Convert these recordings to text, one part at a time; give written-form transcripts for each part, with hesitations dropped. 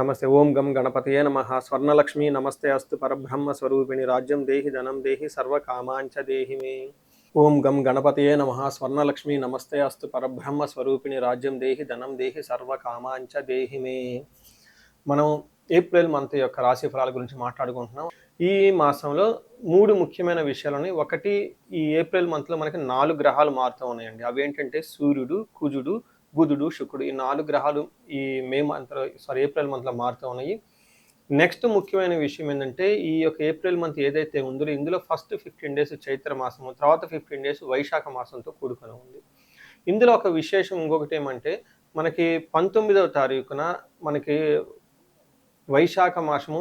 నమస్తే. ఓం గం గణపతయే నమః. స్వర్ణలక్ష్మి నమస్తే అస్తు పరబ్రహ్మ స్వరూపిణి రాజ్యం దేహి ధనం దేహి సర్వకామాంచ దేహి మే. ఓం గం గణపతయే నమః. స్వర్ణలక్ష్మి నమస్తే అస్తు పరబ్రహ్మ స్వరూపిణి రాజ్యం దేహి ధనం దేహి సర్వకామాంచ దేహి మే. మనం ఏప్రిల్ మంత్ యొక్క రాశి ఫలాల గురించి మాట్లాడుకుంటున్నాం. ఈ మాసంలో 3 ముఖ్యమైన విషయాలని. ఒకటి, ఈ ఏప్రిల్ మంత్లో మనకి 4 గ్రహాలు మారుతూ ఉన్నాయండి. అవేంటంటే సూర్యుడు, కుజుడు, బుధుడు, శుక్రుడు. ఈ 4 గ్రహాలు ఈ ఏప్రిల్ మంత్లో మారుతూ ఉన్నాయి. నెక్స్ట్ ముఖ్యమైన విషయం ఏంటంటే, ఈ యొక్క ఏప్రిల్ మంత్ ఏదైతే ఉందో ఇందులో ఫస్ట్ 15 డేస్ చైత్ర మాసము, తర్వాత 15 డేస్ వైశాఖ మాసంతో కూడుకొని ఉంది. ఇందులో ఒక విశేషం ఇంకొకటి ఏమంటే, మనకి 19వ తారీఖున మనకి వైశాఖ మాసము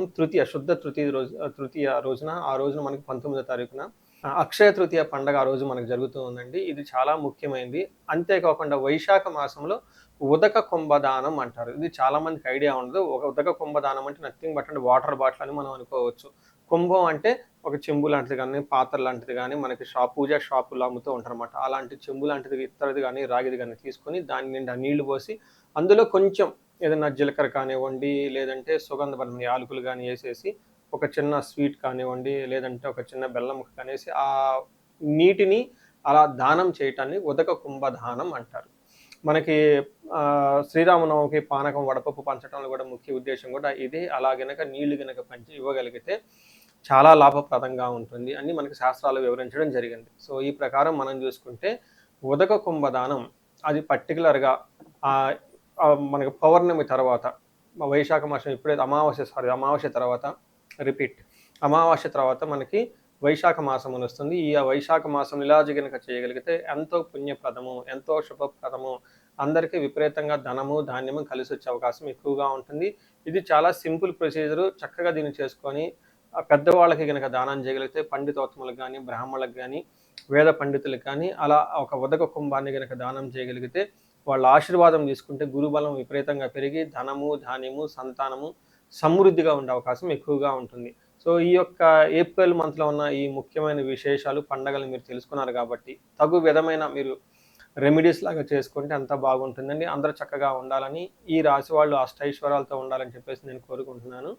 శుద్ధ తృతీయ రోజున ఆ రోజున మనకి 19వ తారీఖున అక్షయ తృతీయ పండగ ఆ రోజు మనకు జరుగుతూ ఉందండి. ఇది చాలా ముఖ్యమైనది. అంతేకాకుండా వైశాఖ మాసంలో ఉదక కుంభదానం అంటారు. ఇది చాలా మందికి ఐడియా ఉండదు. ఒక ఉదక కుంభదానం అంటే నథింగ్ బట్ అంటే వాటర్ బాటిల్ అని మనం అనుకోవచ్చు. కుంభం అంటే ఒక చెంబు లాంటిది కానీ, పాత్ర లాంటిది కానీ, మనకి పూజా షాపులో అమ్ముతూ ఉంటారన్నమాట. అలాంటి చెంబు లాంటిది, ఇత్తడిది కానీ, రాగిది కానీ తీసుకొని దాని నిండా నీళ్లు పోసి అందులో కొంచెం ఏదైనా జీలకర్ర కానివ్వండి, లేదంటే సుగంధభరిత యాలకులు కానీ వేసేసి, ఒక చిన్న స్వీట్ కానివ్వండి, లేదంటే ఒక చిన్న బెల్లం ముక్క కనేసి ఆ నీటిని అలా దానం చేయటాన్ని ఉదక కుంభదానం అంటారు. మనకి శ్రీరామనవమికి పానకం వడపప్పు పంచడంలో కూడా ముఖ్య ఉద్దేశం కూడా ఇదే. అలా గనక నీళ్లు గనక పంచి ఇవ్వగలిగితే చాలా లాభప్రదంగా ఉంటుంది అని మనకి శాస్త్రాలు వివరించడం జరిగింది. సో ఈ ప్రకారం మనం చూసుకుంటే ఉదక కుంభదానం అది పర్టికులర్గా మనకి పౌర్ణమి తర్వాత, వైశాఖ మాసం ఎప్పుడైతే అమావాస్య తర్వాత అమావాస్య తర్వాత మనకి వైశాఖ మాసం వస్తుంది. ఈ వైశాఖ మాసం ఇలా గనక చేయగలిగితే ఎంతో పుణ్యప్రదము, ఎంతో శుభప్రదము, అందరికీ విపరీతంగా ధనము ధాన్యము కలిసి వచ్చే అవకాశం ఎక్కువగా ఉంటుంది. ఇది చాలా సింపుల్ ప్రొసీజరు. చక్కగా దీన్ని చేసుకొని పెద్దవాళ్ళకి కనుక దానం చేయగలిగితే, పండితోత్తములకు కానీ, బ్రాహ్మణులకు కానీ, వేద పండితులకు కానీ అలా ఒక ఉదక కుంభాన్ని కనుక దానం చేయగలిగితే, వాళ్ళ ఆశీర్వాదం తీసుకుంటే గురుబలం విపరీతంగా పెరిగి ధనము ధాన్యము సంతానము సమృద్ధిగా ఉండే అవకాశం ఎక్కువగా ఉంటుంది. సో ఈ యొక్క ఏప్రిల్ మంత్లో ఉన్న ఈ ముఖ్యమైన విశేషాలు, పండగలు మీరు తెలుసుకున్నారు కాబట్టి తగు విధమైన మీరు రెమెడీస్ లాగా చేసుకుంటే అంతా బాగుంటుందండి. అందరూ చక్కగా ఉండాలని, ఈ రాశి వాళ్ళు అష్టైశ్వర్యాలతో ఉండాలని చెప్పేసి నేను కోరుకుంటున్నాను.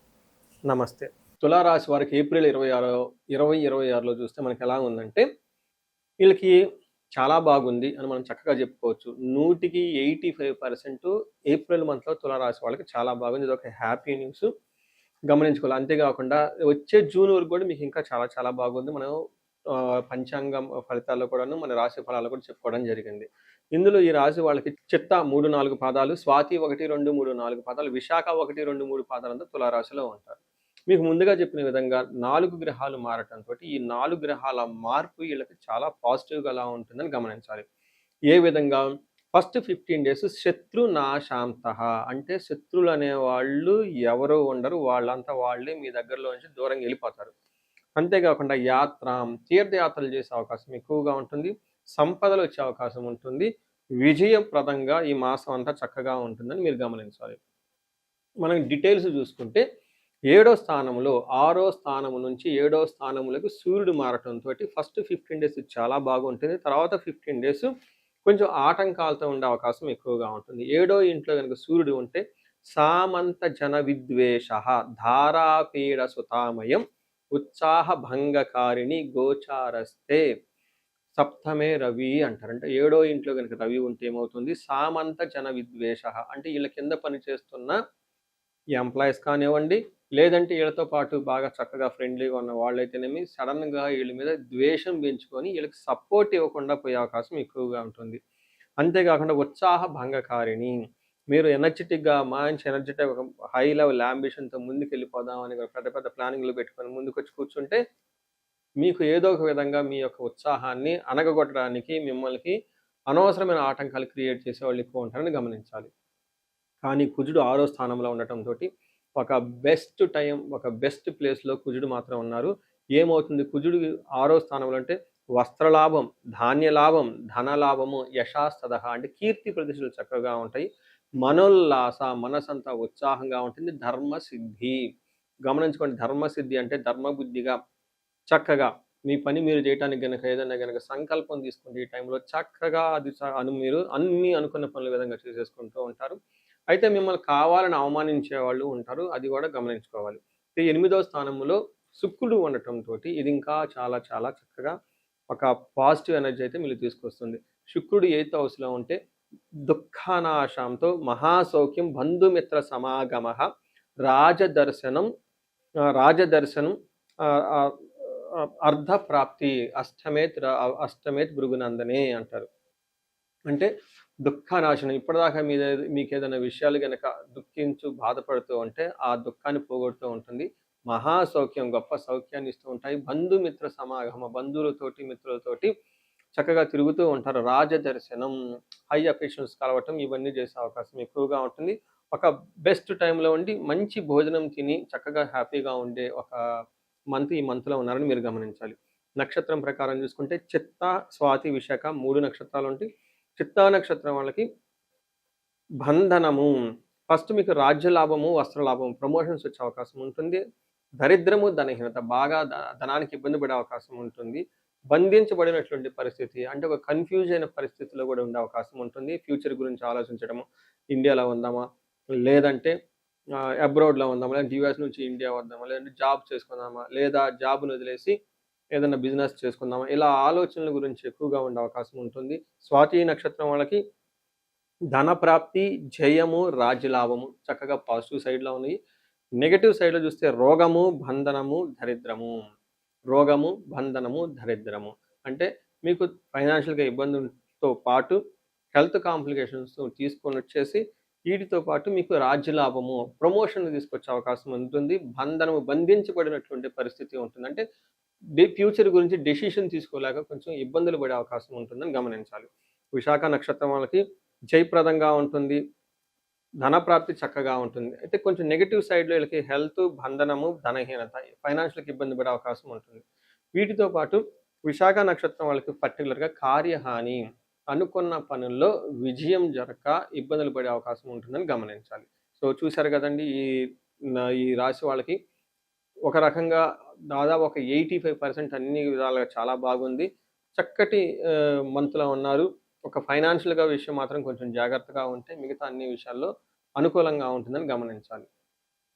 నమస్తే. తులారాశి వారికి ఏప్రిల్ 2026లో చూస్తే మనకి ఎలా ఉందంటే, వీళ్ళకి చాలా బాగుంది అని మనం చక్కగా చెప్పుకోవచ్చు. 100కి 85% ఏప్రిల్ మంత్లో తులారాశి వాళ్ళకి చాలా బాగుంది. ఇది ఒక హ్యాపీ న్యూస్ గమనించుకోవాలి. అంతేకాకుండా వచ్చే జూన్ వరకు కూడా మీకు ఇంకా చాలా చాలా బాగుంది. మనం పంచాంగం ఫలితాల్లో కూడాను మన రాశి ఫలాలు కూడా చెప్పుకోవడం జరిగింది. ఇందులో ఈ రాశి వాళ్ళకి చిత్త 3, 4 పాదాలు, స్వాతి 1, 2, 3, 4 పాదాలు, విశాఖ 1, 2, 3 పాదాలంతా తులారాశిలో ఉంటారు. మీకు ముందుగా చెప్పిన విధంగా 4 గ్రహాలు మారటంతో ఈ 4 గ్రహాల మార్పు వీళ్ళకి చాలా పాజిటివ్గా ఎలా ఉంటుందని గమనించాలి. ఏ విధంగా? ఫస్ట్ 15 డేస్ శత్రునాశాంత, అంటే శత్రువులు అనేవాళ్ళు ఎవరు ఉండరు, వాళ్ళంతా వాళ్ళే మీ దగ్గరలో నుంచి దూరంగా వెళ్ళిపోతారు. అంతేకాకుండా తీర్థయాత్రలు చేసే అవకాశం ఎక్కువగా ఉంటుంది, సంపదలు వచ్చే అవకాశం ఉంటుంది, విజయప్రదంగా ఈ మాసం అంతా చక్కగా ఉంటుందని మీరు గమనించాలి. మనం డీటెయిల్స్ చూసుకుంటే 7వ స్థానంలో 6వ స్థానం నుంచి 7వ స్థానంలోకి సూర్యుడు మారటంతో ఫస్ట్ 15 డేస్ చాలా బాగుంటుంది. తర్వాత 15 డేస్ కొంచెం ఆటంకాలతో ఉండే అవకాశం ఎక్కువగా ఉంటుంది. 7వ ఇంట్లో కనుక సూర్యుడు ఉంటే సామంత జన విద్వేష ధారాపీడ సుతామయం ఉత్సాహ భంగకారిణి గోచారస్తే సప్తమే రవి అంటారు. అంటే 7వ ఇంట్లో కనుక రవి ఉంటే ఏమవుతుంది? సామంత జన విద్వేష అంటే వీళ్ళ కింద పనిచేస్తున్న ఈ ఎంప్లాయీస్ కానివ్వండి, లేదంటే వీళ్ళతో పాటు బాగా చక్కగా ఫ్రెండ్లీగా ఉన్న వాళ్ళైతేనేమి సడన్గా వీళ్ళ మీద ద్వేషం పెంచుకొని వీళ్ళకి సపోర్ట్ ఇవ్వకుండా పోయే అవకాశం ఎక్కువగా ఉంటుంది. అంతేకాకుండా ఉత్సాహ భంగకారిణి, మీరు ఎనర్జెటిక్గా మంచి ఎనర్జెటిక్ ఒక హై లెవెల్ అంబిషన్తో ముందుకు వెళ్ళిపోదామని పెద్ద పెద్ద ప్లానింగ్లు పెట్టుకొని ముందుకు వచ్చి కూర్చుంటే మీకు ఏదో ఒక విధంగా మీ యొక్క ఉత్సాహాన్ని అనగగొట్టడానికి మిమ్మల్ని అనవసరమైన ఆటంకాలు క్రియేట్ చేసే వాళ్ళు ఎక్కువ ఉంటారని గమనించాలి. కానీ కుజుడు 6వ స్థానంలో ఉండటంతో ఒక బెస్ట్ టైం, ఒక బెస్ట్ ప్లేస్లో కుజుడు మాత్రం ఉన్నారు. ఏమవుతుంది? కుజుడు 6వ స్థానంలో అంటే వస్త్రలాభం, ధాన్యలాభం, ధనలాభము, యశాస్తద అంటే కీర్తి ప్రతిష్టలు చక్కగా ఉంటాయి. మనోల్లాస, మనసంతా ఉత్సాహంగా ఉంటుంది. ధర్మసిద్ధి గమనించుకోండి. ధర్మసిద్ధి అంటే ధర్మబుద్ధిగా చక్కగా మీ పని మీరు చేయడానికి కనుక ఏదైనా కనుక సంకల్పం తీసుకుంటే ఈ టైంలో చక్కగా అది మీరు అన్ని అనుకున్న పనుల విధంగా చేసేసుకుంటూ ఉంటారు. అయితే మిమ్మల్ని కావాలని అవమానించే వాళ్ళు ఉంటారు, అది కూడా గమనించుకోవాలి. 8వ స్థానంలో శుక్రుడు ఉండటంతో ఇది ఇంకా చాలా చాలా చక్కగా ఒక పాజిటివ్ ఎనర్జీ అయితే మీరు తీసుకొస్తుంది. శుక్రుడు 8th హౌస్లో ఉంటే దుఃఖానాశంతో మహాసౌఖ్యం బంధుమిత్ర సమాగమ రాజదర్శనం రాజదర్శనం అర్ధప్రాప్తి అష్టమేత్ భృగునందనే అంటారు. అంటే దుఃఖనాశనం ఇప్పటిదాకా మీకు ఏదైనా విషయాలు కనుక బాధపడుతూ ఉంటే ఆ దుఃఖాన్ని పోగొడుతూ ఉంటుంది. మహాసౌఖ్యం గొప్ప సౌఖ్యాన్ని ఇస్తూ ఉంటాయి. బంధుమిత్ర సమాగమ బంధువులతోటి మిత్రులతోటి చక్కగా తిరుగుతూ ఉంటారు. రాజదర్శనం హై అఫీషియల్స్ కలవటం ఇవన్నీ చేసే అవకాశం ఎక్కువగా ఉంటుంది. ఒక బెస్ట్ టైంలో ఉండి మంచి భోజనం తిని చక్కగా హ్యాపీగా ఉండే ఒక ఈ మంత్లో ఉన్నారని మీరు గమనించాలి. నక్షత్రం ప్రకారం చూసుకుంటే చిత్త స్వాతి విశాఖ 3 నక్షత్రాలు ఉంటాయి. చిత్తా నక్షత్రం వాళ్ళకి బంధనము ఫస్ట్ మీకు రాజ్యలాభము వస్త్రలాభము ప్రమోషన్స్ వచ్చే అవకాశం ఉంటుంది. దరిద్రము ధనహీనత బాగా ధనానికి ఇబ్బంది పడే అవకాశం ఉంటుంది. బంధించబడినటువంటి పరిస్థితి అంటే ఒక కన్ఫ్యూజ్ అయిన పరిస్థితిలో కూడా ఉండే అవకాశం ఉంటుంది. ఫ్యూచర్ గురించి ఆలోచించడము, ఇండియాలో ఉందామా లేదంటే అబ్రాడ్లో ఉందామా, లేదంటే యూఎస్ నుంచి ఇండియా వద్దామా, లేదంటే జాబ్ చేసుకుందామా, లేదా జాబ్ను వదిలేసి ఏదైనా బిజినెస్ చేసుకుందామా, ఇలా ఆలోచనల గురించి ఎక్కువగా ఉండే అవకాశం ఉంటుంది. స్వాతి నక్షత్రం వాళ్ళకి ధనప్రాప్తి, జయము, రాజ్యలాభము చక్కగా పాజిటివ్ సైడ్లో ఉన్నాయి. నెగటివ్ సైడ్లో చూస్తే రోగము, బంధనము, దరిద్రము. రోగము, బంధనము, దరిద్రము అంటే మీకు ఫైనాన్షియల్గా ఇబ్బందులతో పాటు హెల్త్ కాంప్లికేషన్స్ తీసుకొని వచ్చేసి వీటితో పాటు మీకు రాజ్యలాభము, ప్రమోషన్ తీసుకొచ్చే అవకాశం ఉంటుంది. బంధనము, బంధించబడినటువంటి పరిస్థితి ఉంటుంది. అంటే ఫ్యూచర్ గురించి డెసిషన్ తీసుకోలేక కొంచెం ఇబ్బందులు పడే అవకాశం ఉంటుందని గమనించాలి. విశాఖ నక్షత్రం వాళ్ళకి జయప్రదంగా ఉంటుంది. ధనప్రాప్తి చక్కగా ఉంటుంది. అయితే కొంచెం నెగిటివ్ సైడ్లో వీళ్ళకి హెల్త్, బంధనము, ధనహీనత, ఫైనాన్షియల్కి ఇబ్బంది పడే అవకాశం ఉంటుంది. వీటితో పాటు విశాఖ నక్షత్రం వాళ్ళకి పర్టికులర్గా కార్యహాని, అనుకున్న పనుల్లో విజయం జరగక ఇబ్బందులు పడే అవకాశం ఉంటుందని గమనించాలి. సో చూశారు కదండి, ఈ రాశి వాళ్ళకి ఒక రకంగా దాదాపు ఒక 85% అన్ని విధాలుగా చాలా బాగుంది. చక్కటి మంత్లో ఉన్నారు. ఒక ఫైనాన్షియల్గా విషయం మాత్రం కొంచెం జాగ్రత్తగా ఉంటే మిగతా అన్ని విషయాల్లో అనుకూలంగా ఉంటుందని గమనించాలి.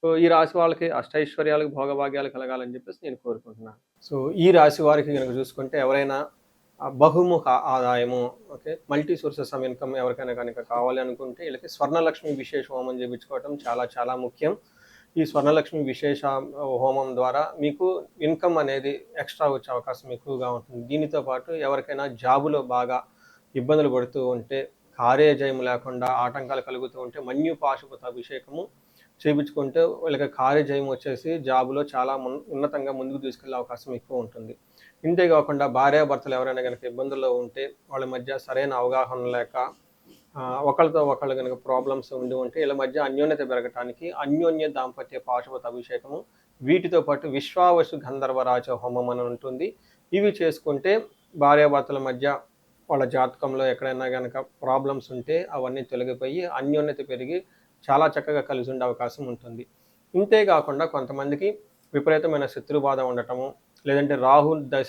సో ఈ రాశి వాళ్ళకి అష్టైశ్వర్యాలకు భోగభాగ్యాలు కలగాలని చెప్పేసి నేను కోరుకుంటున్నాను. సో ఈ రాశి వారికి కనుక చూసుకుంటే ఎవరైనా బహుముఖ ఆదాయము, okay, multi sources of income ఎవరికైనా కనుక కావాలి అనుకుంటే వీళ్ళకి స్వర్ణలక్ష్మి విశేష హోమం చేయించుకోవటం చాలా చాలా ముఖ్యం. ఈ స్వర్ణలక్ష్మి విశేష హోమం ద్వారా మీకు ఇన్కమ్ అనేది ఎక్స్ట్రా వచ్చే అవకాశం ఎక్కువగా ఉంటుంది. దీనితో పాటు ఎవరికైనా జాబులో బాగా ఇబ్బందులు పడుతూ ఉంటే, కార్యజయం లేకుండా ఆటంకాలు కలుగుతూ ఉంటే మన్యు పాశుపత అభిషేకము చేయించుకుంటే వీళ్ళకి కార్యజయం వచ్చేసి జాబులో చాలా ఉన్నతంగా ముందుకు తీసుకెళ్లే అవకాశం ఎక్కువ ఉంటుంది. ఇంతేకాకుండా భార్యాభర్తలు ఎవరైనా కనుక ఇబ్బందుల్లో ఉంటే వాళ్ళ మధ్య సరైన అవగాహన లేక ఒకళ్ళతో ఒకళ్ళు కనుక ప్రాబ్లమ్స్ ఉంటే వీళ్ళ మధ్య అన్యోన్యత పెరగటానికి అన్యోన్య దాంపత్య పాశుపత అభిషేకము, వీటితో పాటు విశ్వావసు గంధర్వరాజ హోమం అని ఉంటుంది. ఇవి చేసుకుంటే భార్యాభర్తల మధ్య వాళ్ళ జాతకంలో ఎక్కడైనా కనుక ప్రాబ్లమ్స్ ఉంటే అవన్నీ తొలగిపోయి అన్యోన్యత పెరిగి చాలా చక్కగా కలిసి ఉండే అవకాశం ఉంటుంది. ఇంతేకాకుండా కొంతమందికి విపరీతమైన శత్రుబాధ ఉండటము, లేదంటే రాహు దశ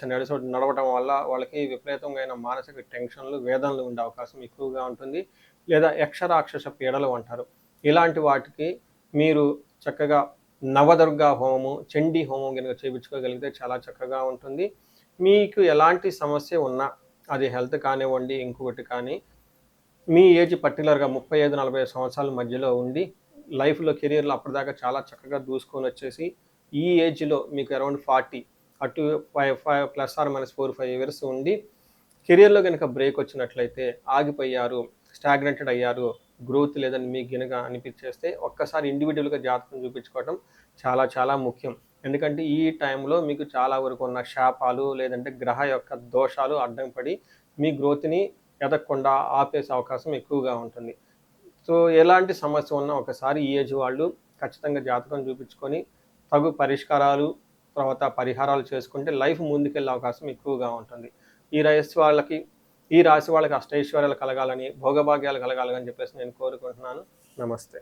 నడవటం వల్ల వాళ్ళకి విపరీతమైన మానసిక టెన్షన్లు, వేదనలు ఉండే అవకాశం ఎక్కువగా ఉంటుంది. లేదా యక్షరాక్షస పీడలు అంటారు. ఇలాంటి వాటికి మీరు చక్కగా నవదుర్గా హోమము, చండీ హోమం కనుక చేయించుకోగలిగితే చాలా చక్కగా ఉంటుంది. మీకు ఎలాంటి సమస్య ఉన్నా, అది హెల్త్ కానివ్వండి ఇంకొకటి కానీ, మీ ఏజ్ పర్టికులర్గా 35-40 సంవత్సరాల మధ్యలో ఉండి లైఫ్లో కెరీర్లో అప్పటిదాకా చాలా చక్కగా దూసుకొని వచ్చేసి ఈ ఏజ్లో మీకు అరౌండ్ 40 అటు 5 ప్లస్ ఆర్ మైనస్ 4-5 ఇయర్స్ ఉండి కెరీర్లో కనుక బ్రేక్ వచ్చినట్లయితే ఆగిపోయారు, స్టాగ్నెంటెడ్ అయ్యారు, గ్రోత్ లేదని మీకు కనుక అనిపించేస్తే ఒక్కసారి ఇండివిజువల్గా జాతకం చూపించుకోవడం చాలా చాలా ముఖ్యం. ఎందుకంటే ఈ టైంలో మీకు చాలా వరకు ఉన్న శాపాలు లేదంటే గ్రహ యొక్క దోషాలు అడ్డం పడి మీ గ్రోత్ని ఎదగకుండా ఆపేసే అవకాశం ఎక్కువగా ఉంటుంది. సో ఎలాంటి సమస్య ఉన్నా ఒకసారి ఈ ఏజ్ వాళ్ళు ఖచ్చితంగా జాతకం చూపించుకొని తగు పరిష్కారాలు తర్వాత పరిహారాలు చేసుకుంటే లైఫ్ ముందుకెళ్ళే అవకాశం ఎక్కువగా ఉంటుంది. ఈ రాశి వాళ్ళకి అష్టైశ్వర్యాలు కలగాలని, భోగభాగ్యాలు కలగాలని చెప్పేసి నేను కోరుకుంటున్నాను. నమస్తే.